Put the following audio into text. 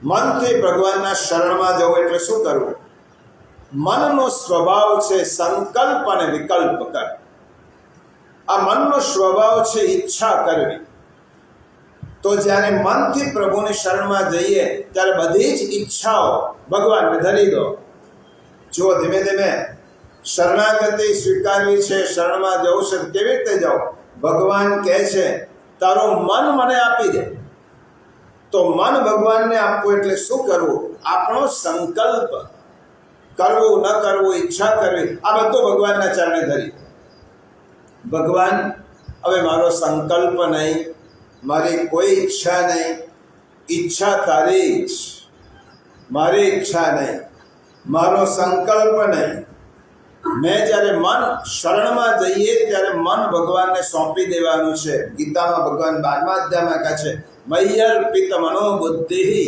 મનથી ભગવાનના શરણમાં જવું એટલે શું કરવું? મનનો સ્વભાવ છે સંકલ્પ અને વિકલ્પ કર. આ મનનો સ્વભાવ છે ઈચ્છા કરવી. તો જ્યારે મનથી પ્રભુની શરણમાં જઈએ ત્યારે બધી જ ઈચ્છાઓ ભગવાનને ધરી દો. જો ધીમે ધીમે શરણાગતિ સ્વીકારવી છે, શરણમાં જવું છે, કેવી રીતે જાઓ? ભગવાન કહે છે તારું મન મને આપી દે. તો મન ભગવાનને આપવું એટલે શું કરવું? આપણો સંકલ્પ કરવું ન કરવું, ઈચ્છા કરવી, આ બધું ભગવાનના ચરણે ધરી. ભગવાન, હવે મારો સંકલ્પ નહીં, મારી કોઈ ઈચ્છા નહીં, ઈચ્છા તારી જ, મારી ઈચ્છા નહીં, મારો સંકલ્પ નહીં. મેં જ્યારે મન શરણમાં જઈએ ત્યારે મન ભગવાનને સોંપી દેવાનું છે. ગીતામાં ભગવાન 12મા અધ્યાયમાં કહે છે મય્યર્પિત મનોબુદ્ધિ